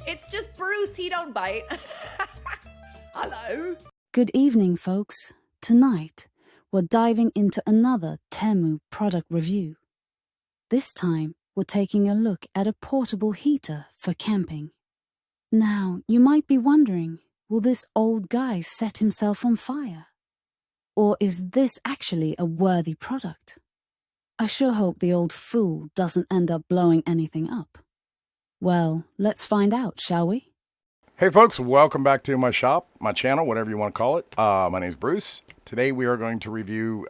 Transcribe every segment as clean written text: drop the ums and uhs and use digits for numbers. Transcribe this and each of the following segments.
It's just Bruce, he don't bite. Hello. Good evening, folks. Tonight, we're diving into another Temu product review. This time, we're taking a look at a portable heater for camping. Now, you might be wondering, will this old guy set himself on fire? Or is this actually a worthy product? I sure hope the old fool doesn't end up blowing anything up. Well, let's find out, shall we? Hey folks, welcome back to my shop, my channel, whatever you want to call it. My name is Bruce. Today we are going to review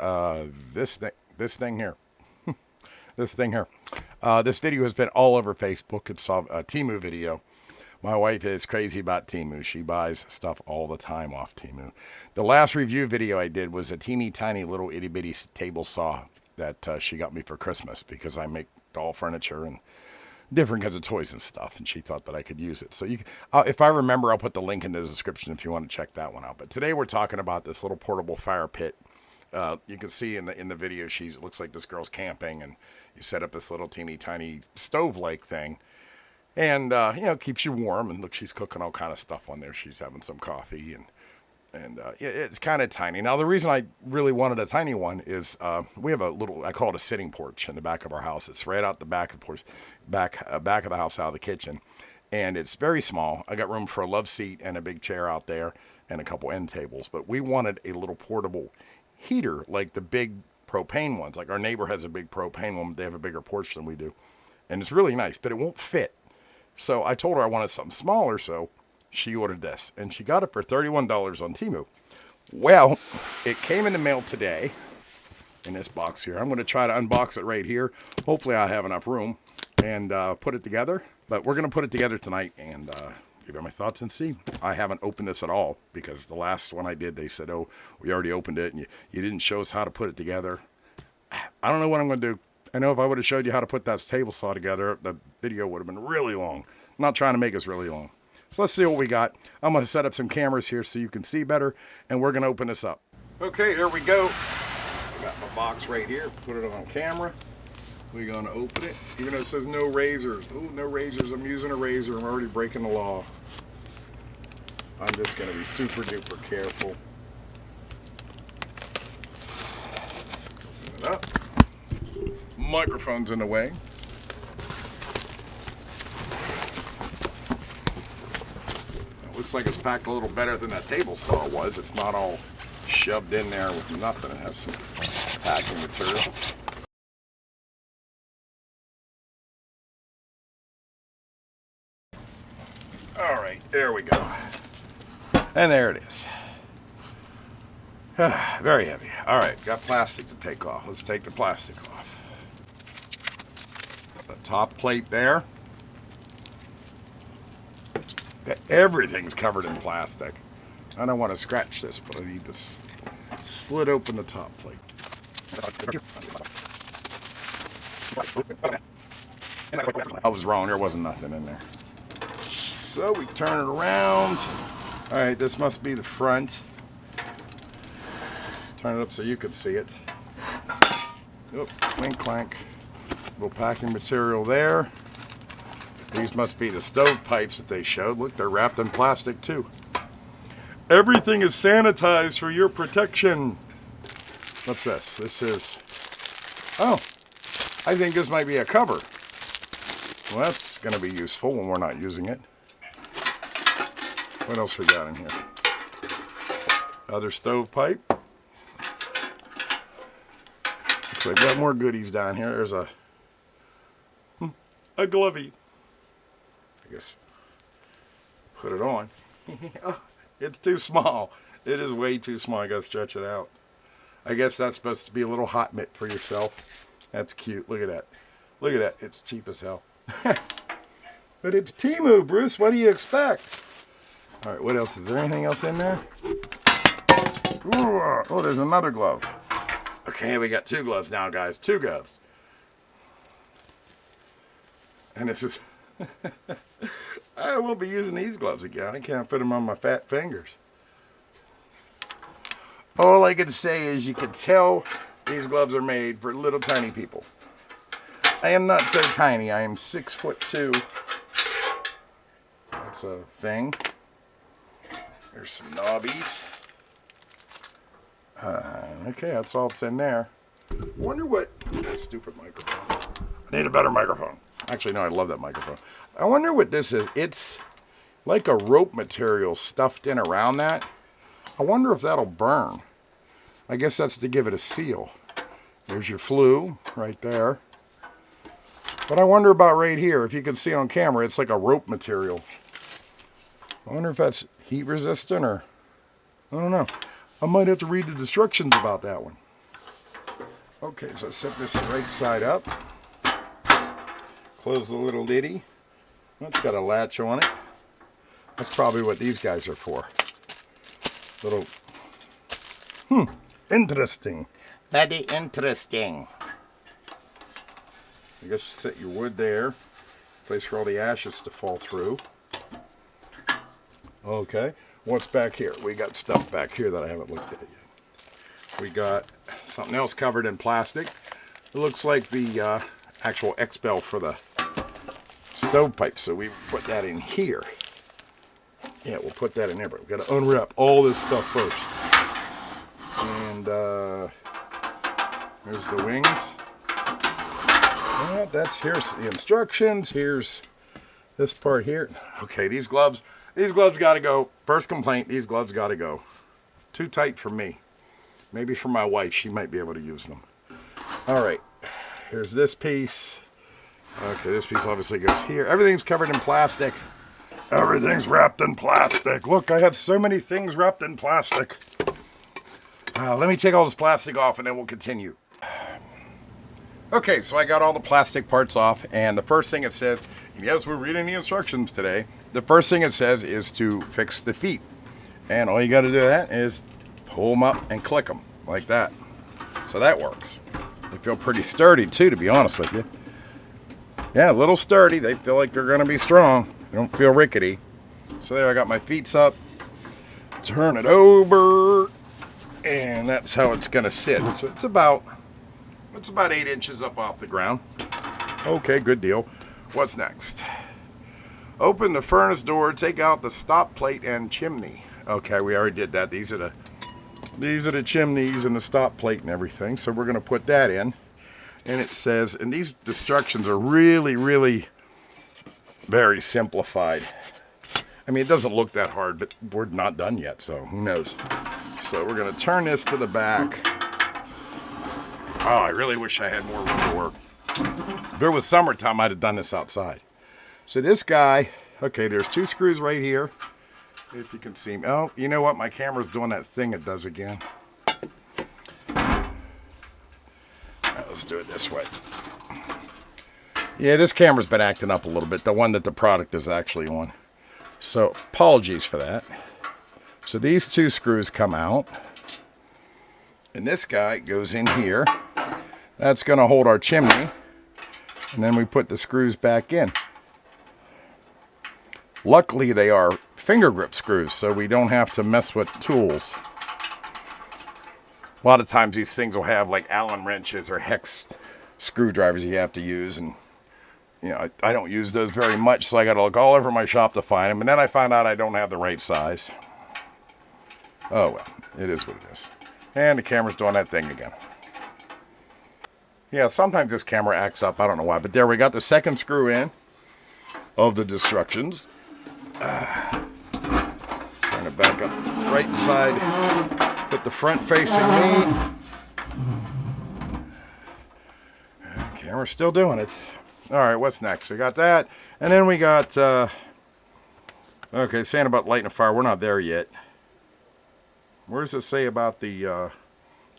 this thing here. This video has been all over Facebook. It's a Temu video. My wife is crazy about Temu. She buys stuff all the time off Temu. The last review video I did was a teeny tiny little itty bitty table saw that she got me for Christmas because I make doll furniture and different kinds of toys and stuff, and she thought that I could use it. So if I remember, I'll put the link in the description if you want to check that one out. But today we're talking about this little portable fire pit. You can see in the video, it looks like this girl's camping, and you set up this little teeny tiny stove-like thing, and keeps you warm. And look, she's cooking all kind of stuff on there. She's having some coffee, and it's kind of tiny. Now, the reason I really wanted a tiny one is we have a little, I call it a sitting porch in the back of our house. It's right out the back of the porch, back of the house, out of the kitchen. And it's very small. I got room for a love seat and a big chair out there and a couple end tables. But we wanted a little portable heater like the big propane ones. Like our neighbor has a big propane one. They have a bigger porch than we do. And it's really nice, but it won't fit. So I told her I wanted something smaller, so she ordered this, and she got it for $31 on Temu. Well, it came in the mail today in this box here. I'm going to try to unbox it right here. Hopefully I have enough room and put it together. But we're going to put it together tonight and give you my thoughts and see. I haven't opened this at all because the last one I did, they said, oh, we already opened it, and you didn't show us how to put it together. I don't know what I'm going to do. I know if I would have showed you how to put that table saw together, the video would have been really long. I'm not trying to make this really long. So let's see what we got. I'm going to set up some cameras here so you can see better, and we're going to open this up. Okay, here we go. I got my box right here. Put it on camera. We're going to open it. Even though it says no razors. Oh, no razors. I'm using a razor. I'm already breaking the law. I'm just going to be super duper careful. Open it up. Microphone's in the way. Looks like it's packed a little better than that table saw was. It's not all shoved in there with nothing. It has some packing material. All right, there we go. And there it is. Very heavy. All right, got plastic to take off. Let's take the plastic off. The top plate there. Everything's covered in plastic. I don't want to scratch this, but I need to slit open the top plate. I was wrong. There wasn't nothing in there. So we turn it around. All right, this must be the front. Turn it up so you can see it. Oop, clink clank. Little packing material there. These must be the stove pipes that they showed. Look, they're wrapped in plastic too. Everything is sanitized for your protection. What's this? This is, oh, I think this might be a cover. Well, that's going to be useful when we're not using it. What else we got in here? Other stove pipe. Looks like we got more goodies down here. There's a glovey. I guess put it on. Oh, it's too small. It is way too small. I gotta stretch it out. I guess that's supposed to be a little hot mitt for yourself. That's cute. Look at that. Look at that. It's cheap as hell. But it's Temu, Bruce. What do you expect? All right, what else? Is there anything else in there? Ooh, oh, there's another glove. Okay, we got two gloves now, guys. Two gloves. And this is... I won't be using these gloves again. I can't fit them on my fat fingers. All I can say is you can tell these gloves are made for little tiny people. I am not so tiny. I am 6'2". that's a thing. There's some knobbies. Okay, that's all that's in there. I wonder what... Stupid microphone. I need a better microphone. Actually, no, I love that microphone. I wonder what this is. It's like a rope material stuffed in around that. I wonder if that'll burn. I guess that's to give it a seal. There's your flue right there. But I wonder about right here. If you can see on camera, it's like a rope material. I wonder if that's heat resistant or... I don't know. I might have to read the instructions about that one. Okay, so set this right side up. Close the little liddy. It's got a latch on it. That's probably what these guys are for. Little... Interesting. Very interesting. I guess you set your wood there. Place for all the ashes to fall through. Okay. What's back here? We got stuff back here that I haven't looked at yet. We got something else covered in plastic. It looks like the actual X-bell for the stovepipe. So we put that in here. Yeah, we'll put that in there, but we've got to unwrap all this stuff first. And there's the wings. Yeah, here's the instructions. Here's this part here. Okay, these gloves got to go. First complaint, these gloves got to go. Too tight for me. Maybe for my wife, she might be able to use them. All right, here's this piece. Okay, this piece obviously goes here. Everything's covered in plastic. Everything's wrapped in plastic. Look, I have so many things wrapped in plastic. Let me take all this plastic off and then we'll continue. Okay, so I got all the plastic parts off, and the first thing it says, and yes, we're reading the instructions today, the first thing it says is to fix the feet. And all you got to do that is pull them up and click them like that. So that works. They feel pretty sturdy too, to be honest with you. Yeah, a little sturdy. They feel like they're going to be strong. They don't feel rickety. So there, I got my feet up. Turn it over. And that's how it's going to sit. So it's about 8 inches up off the ground. Okay, good deal. What's next? Open the furnace door, take out the stop plate and chimney. Okay, we already did that. These are the chimneys and the stop plate and everything. So we're going to put that in. And it says, and these instructions are really, really very simplified. I mean, it doesn't look that hard, but we're not done yet, so who knows. So we're going to turn this to the back. Oh, I really wish I had more room to work. If it was summertime, I'd have done this outside. So this guy, okay, there's 2 screws right here. If you can see me. Oh, you know what? My camera's doing that thing it does again. All right, let's do it this way. Yeah, this camera's been acting up a little bit. The one that the product is actually on. So apologies for that. So these 2 screws come out. And this guy goes in here. That's going to hold our chimney. And then we put the screws back in. Luckily, they are finger grip screws, so we don't have to mess with tools. A lot of times these things will have like Allen wrenches or hex screwdrivers you have to use. And you know, I don't use those very much, so I got to look all over my shop to find them. And then I find out I don't have the right size. Oh, well, it is what it is. And the camera's doing that thing again. Yeah, sometimes this camera acts up. I don't know why. But there, we got the second screw in of the instructions. Turn it back up. Right side. Put the front facing me. Camera's still doing it. All right, what's next? We got that. And then we got... okay, saying about lighting a fire. We're not there yet. Where does it say about the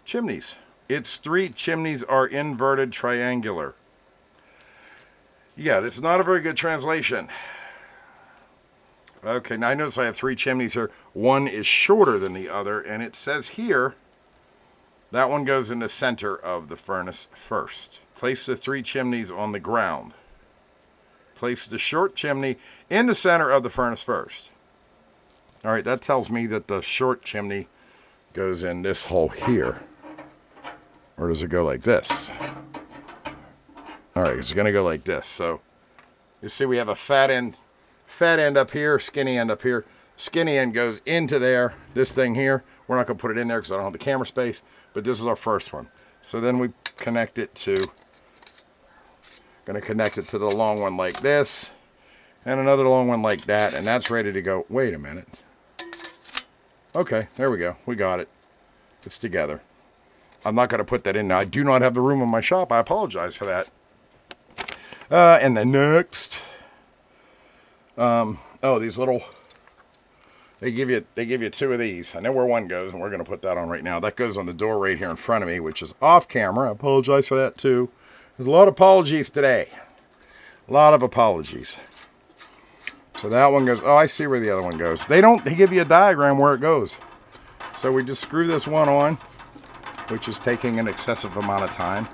chimneys? Its 3 chimneys are inverted triangular. Yeah, this is not a very good translation. Okay, now I notice I have 3 chimneys here. One is shorter than the other, and it says here, that one goes in the center of the furnace first. Place the 3 chimneys on the ground. Place the short chimney in the center of the furnace first. All right, that tells me that the short chimney goes in this hole here. Or does it go like this? All right, it's going to go like this. So you see we have a fat end fat end up here, skinny end up here. Skinny end goes into there. This thing here, we're not going to put it in there because I don't have the camera space, but this is our first one. So then we connect it to, going to connect it to the long one like this, and another long one like that, and that's ready to go. Wait a minute. Okay, there we go. We got it. It's together. I'm not going to put that in now. I do not have the room in my shop. I apologize for that. And then next, oh, these little, they give you two of these. I know where one goes, and we're going to put that on right now. That goes on the door right here in front of me, which is off camera. I apologize for that too. There's a lot of apologies today. A lot of apologies. So that one goes, oh, I see where the other one goes. They give you a diagram where it goes. So we just screw this one on, which is taking an excessive amount of time.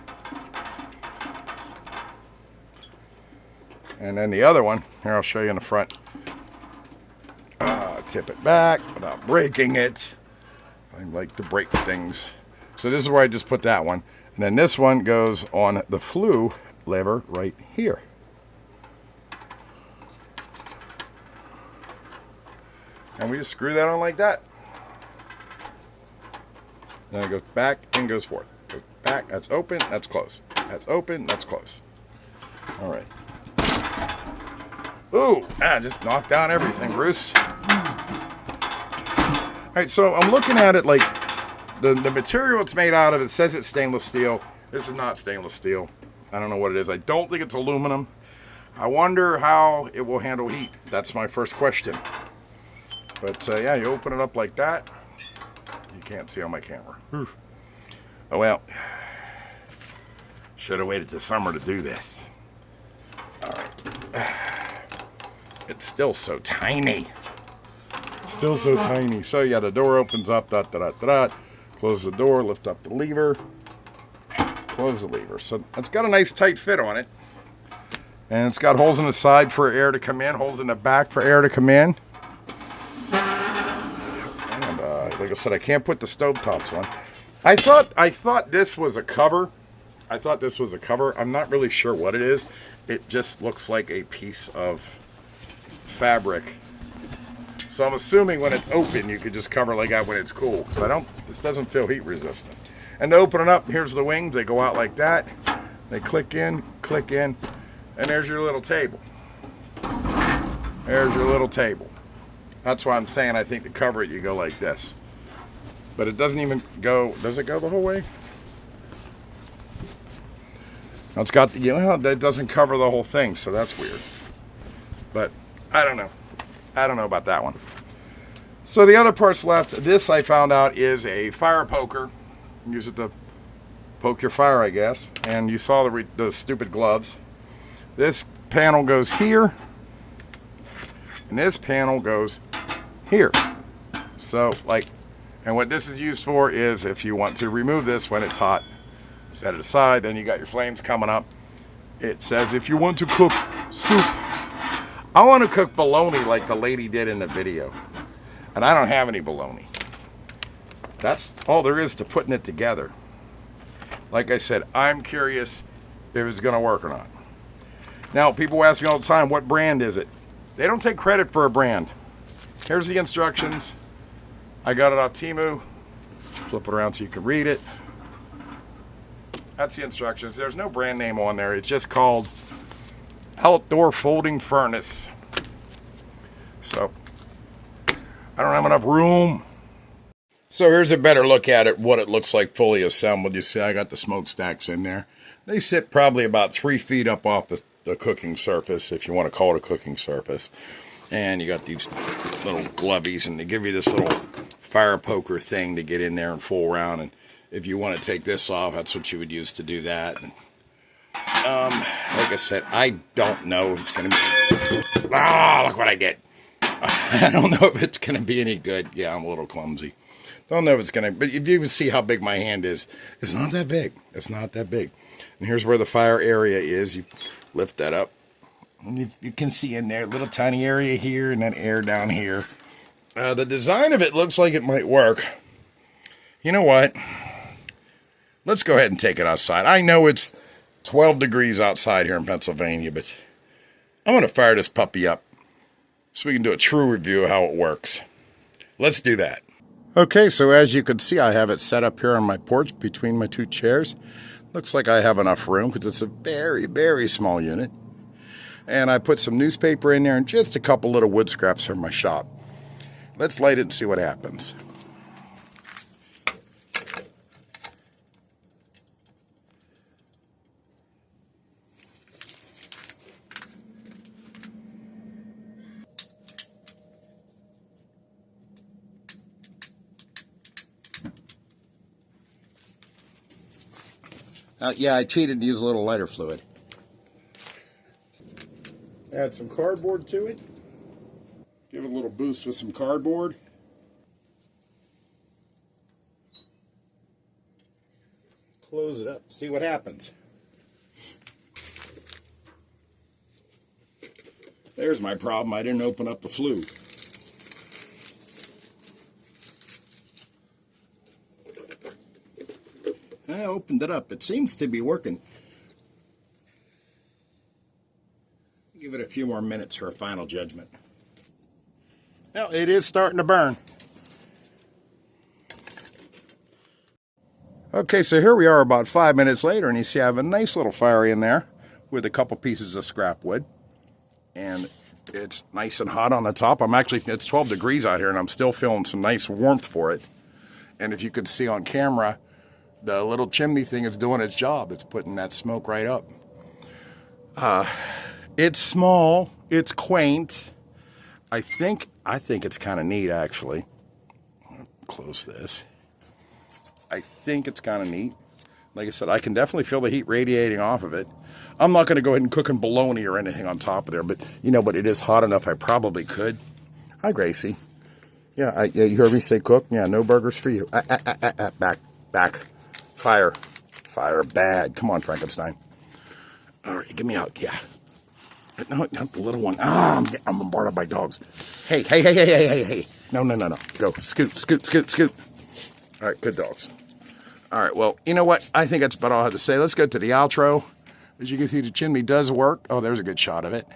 And then the other one, here I'll show you in the front. Tip it back without breaking it. I like to break things. So this is where I just put that one. And then this one goes on the flue lever right here. And we just screw that on like that. Then it goes back and goes forth. Goes back, that's open, that's closed. That's open, that's closed. All right. Ooh, just knocked down everything, Bruce. All right, so I'm looking at it like the material it's made out of, it says it's stainless steel. This is not stainless steel. I don't know what it is. I don't think it's aluminum. I wonder how it will handle heat. That's my first question. But yeah, you open it up like that. You can't see on my camera. Oh well. Should have waited till summer to do this. All right. It's still so tiny. Still so tiny. So yeah, the door opens up. Close the door. Lift up the lever. Close the lever. So it's got a nice tight fit on it. And it's got holes in the side for air to come in. Holes in the back for air to come in. And like I said, I can't put the stovetops on. I thought this was a cover. I'm not really sure what it is. It just looks like a piece of fabric. So I'm assuming when it's open, you could just cover like that when it's cool. Because this doesn't feel heat resistant. And to open it up, here's the wings. They go out like that. They click in, and there's your little table. There's your little table. That's why I'm saying I think to cover it, you go like this. But it doesn't even go, does it go the whole way? Now it's got the, that doesn't cover the whole thing, so that's weird. But I don't know. I don't know about that one. So the other parts left, this I found out is a fire poker. Use it to poke your fire, I guess. And you saw the stupid gloves. This panel goes here. And this panel goes here. So and what this is used for is if you want to remove this when it's hot, set it aside, then you got your flames coming up. It says if you want to cook soup, I want to cook bologna like the lady did in the video. And I don't have any bologna. That's all there is to putting it together. Like I said, I'm curious if it's going to work or not. Now, people ask me all the time, what brand is it? They don't take credit for a brand. Here's the instructions. I got it off Temu. Flip it around so you can read it. That's the instructions. There's no brand name on there. It's just called Outdoor Folding Furnace. So, I don't have enough room. So here's a better look at it, what it looks like fully assembled. You see I got the smokestacks in there. They sit probably about 3 feet up off the cooking surface, if you want to call it a cooking surface. And you got these little glovies, and they give you this little fire poker thing to get in there and fool around. And if you want to take this off, that's what you would use to do that. And, like I said, I don't know if it's going to be... look what I did. I don't know if it's going to be any good. Yeah, I'm a little clumsy. Don't know if it's going to... But if you can see how big my hand is, it's not that big. It's not that big. And here's where the fire area is. You lift that up. And you can see in there, a little tiny area here and then air down here. The design of it looks like it might work. You know what? Let's go ahead and take it outside. I know it's 12 degrees outside here in Pennsylvania, but I'm going to fire this puppy up so we can do a true review of how it works. Let's do that. Okay, so as you can see, I have it set up here on my porch between my two chairs. Looks like I have enough room because it's a very, very small unit. And I put some newspaper in there and just a couple little wood scraps from my shop. Let's light it and see what happens. Yeah, I cheated to use a little lighter fluid. Add some cardboard to it. Give it a little boost with some cardboard. Close it up. See what happens. There's my problem. I didn't open up the flue. I opened it up. It seems to be working. Give it a few more minutes for a final judgment. Now, it is starting to burn. Okay, so here we are about 5 minutes later, and you see I have a nice little fire in there with a couple pieces of scrap wood. And it's nice and hot on the top. It's 12 degrees out here, and I'm still feeling some nice warmth for it. And if you could see on camera, the little chimney thing is doing its job. It's putting that smoke right up. It's small. It's quaint. I think it's kind of neat, actually. Close this. I think it's kind of neat. Like I said, I can definitely feel the heat radiating off of it. I'm not going to go ahead and cook in bologna or anything on top of there, but you know what? It is hot enough I probably could. Hi, Gracie. Yeah, you heard me say cook? Yeah, no burgers for you. Back. Fire, bad. Come on, Frankenstein. All right, get me out. Yeah. No, not the little one. I'm bombarded by dogs. Hey. No. Go. Scoot. All right, good dogs. All right, well, you know what? I think that's about all I have to say. Let's go to the outro. As you can see, the chimney does work. Oh, there's a good shot of it.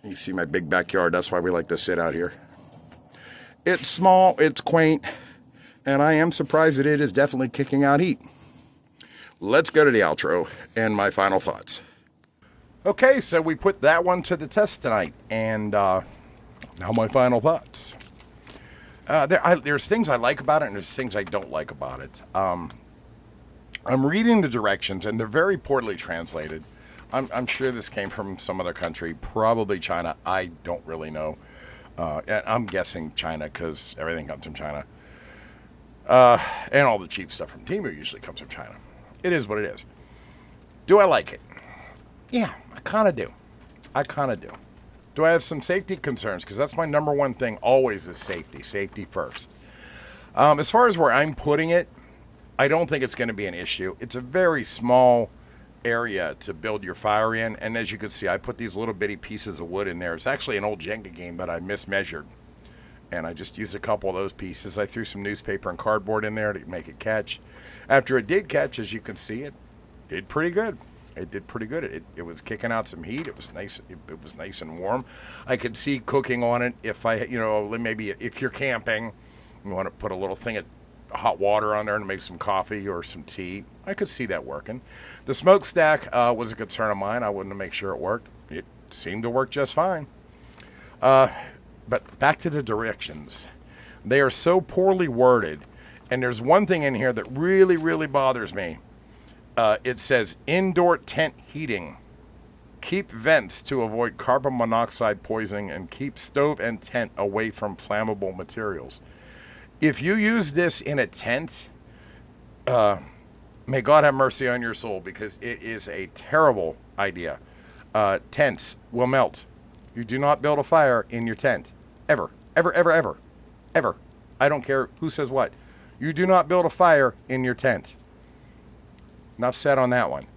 You can see my big backyard. That's why we like to sit out here. It's small. It's quaint. And I am surprised that it is definitely kicking out heat. Let's go to the outro and my final thoughts. Okay, so we put that one to the test tonight. And now my final thoughts. There's things I like about it and there's things I don't like about it. I'm reading the directions and they're very poorly translated. I'm sure this came from some other country, probably China. I don't really know. I'm guessing China because everything comes from China. And all the cheap stuff from Temu usually comes from China. It is what it is. Do I like it? Yeah, I kind of do. Do I have some safety concerns? Because that's my number one thing always is safety. Safety first. As far as where I'm putting it, I don't think it's going to be an issue. It's a very small area to build your fire in. And as you can see, I put these little bitty pieces of wood in there. It's actually an old Jenga game that I mismeasured. And I just used a couple of those pieces. I threw some newspaper and cardboard in there to make it catch. After it did catch, as you can see, it did pretty good. It was kicking out some heat. It was nice. It was nice and warm. I could see cooking on it. If maybe if you're camping, you want to put a little thing of hot water on there and make some coffee or some tea. I could see that working. The smokestack was a concern of mine. I wanted to make sure it worked. It seemed to work just fine. But back to the directions. They are so poorly worded. And there's one thing in here that really, really bothers me. It says indoor tent heating. Keep vents to avoid carbon monoxide poisoning and keep stove and tent away from flammable materials. If you use this in a tent, may God have mercy on your soul because it is a terrible idea. Tents will melt. You do not build a fire in your tent. Ever. I don't care who says what. You do not build a fire in your tent. Enough said on that one.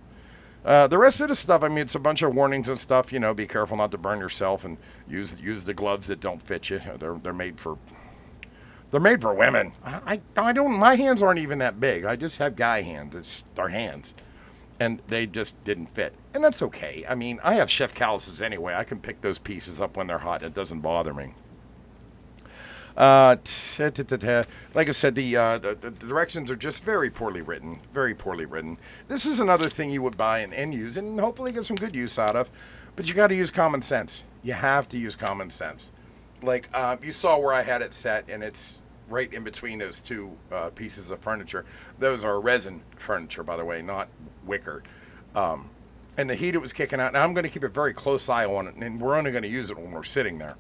The rest of the stuff, it's a bunch of warnings and stuff. Be careful not to burn yourself and use the gloves that don't fit you. They're made for women. I don't. My hands aren't even that big. I just have guy hands. It's our hands. and they just didn't fit. And that's okay. I mean, I have chef calluses anyway. I can pick those pieces up when they're hot, and it doesn't bother me. Like I said, the directions are just very poorly written. Very poorly written. This is another thing you would buy and use, and hopefully get some good use out of. But you got to use common sense. You have to use common sense. Like you saw where I had it set, and it's right in between those two pieces of furniture. Those are resin furniture, by the way, not wicker. And the heat it was kicking out. Now I'm going to keep a very close eye on it, and we're only going to use it when we're sitting there.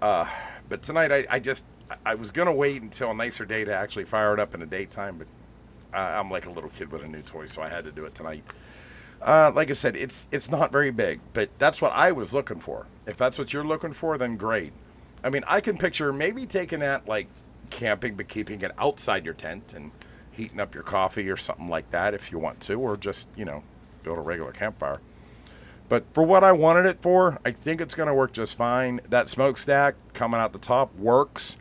But tonight I was going to wait until a nicer day to actually fire it up in the daytime, but I'm like a little kid with a new toy, so I had to do it tonight. Like I said, it's not very big, but that's what I was looking for. If that's what you're looking for, then great. I mean, I can picture maybe taking that like camping, but keeping it outside your tent and heating up your coffee or something like that if you want to, or just, build a regular campfire. But for what I wanted it for, I think it's going to work just fine. That smokestack coming out the top works.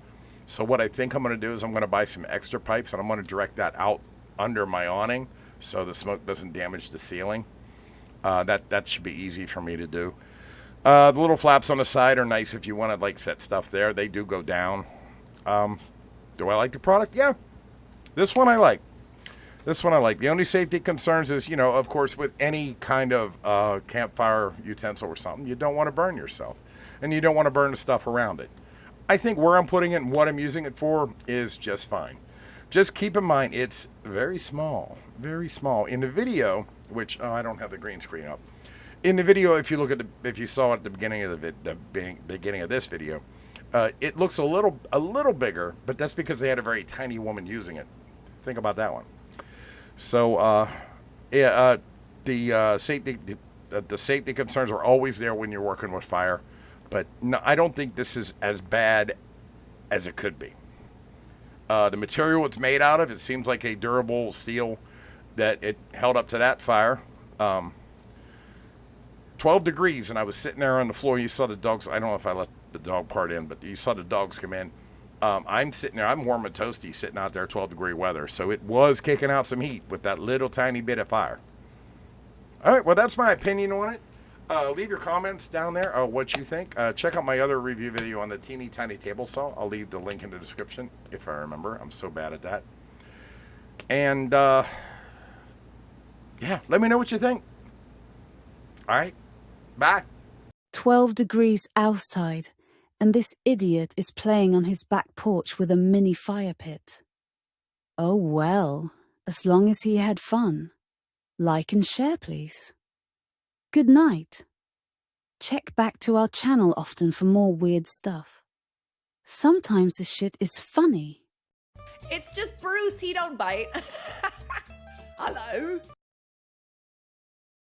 So what I think I'm going to do is I'm going to buy some extra pipes, and I'm going to direct that out under my awning so the smoke doesn't damage the ceiling. That should be easy for me to do. The little flaps on the side are nice if you want to like set stuff there. They do go down. Do I like the product? Yeah. This one I like. The only safety concerns is, of course, with any kind of campfire utensil or something, you don't want to burn yourself. And you don't want to burn the stuff around it. I think where I'm putting it and what I'm using it for is just fine. Just keep in mind, it's very small. Very small. In the video, which, I don't have the green screen up. In the video, if you saw it at the beginning of the beginning of this video, it looks a little bigger, but that's because they had a very tiny woman using it. Think about that one. So, the safety concerns are always there when you're working with fire, but no, I don't think this is as bad as it could be. The material it's made out of, it seems like a durable steel that it held up to that fire. 12 degrees, and I was sitting there on the floor. You saw the dogs. I don't know if I let the dog part in, but you saw the dogs come in. I'm sitting there. I'm warm and toasty sitting out there, 12-degree weather. So it was kicking out some heat with that little tiny bit of fire. All right, well, that's my opinion on it. Leave your comments down there what you think. Check out my other review video on the teeny tiny table saw. I'll leave the link in the description if I remember. I'm so bad at that. And, yeah, let me know what you think. All right, bye. 12 degrees outside, and this idiot is playing on his back porch with a mini fire pit. Oh well, as long as he had fun. Like and share, please. Good night. Check back to our channel often for more weird stuff. Sometimes the shit is funny. It's just Bruce, he don't bite. Hello.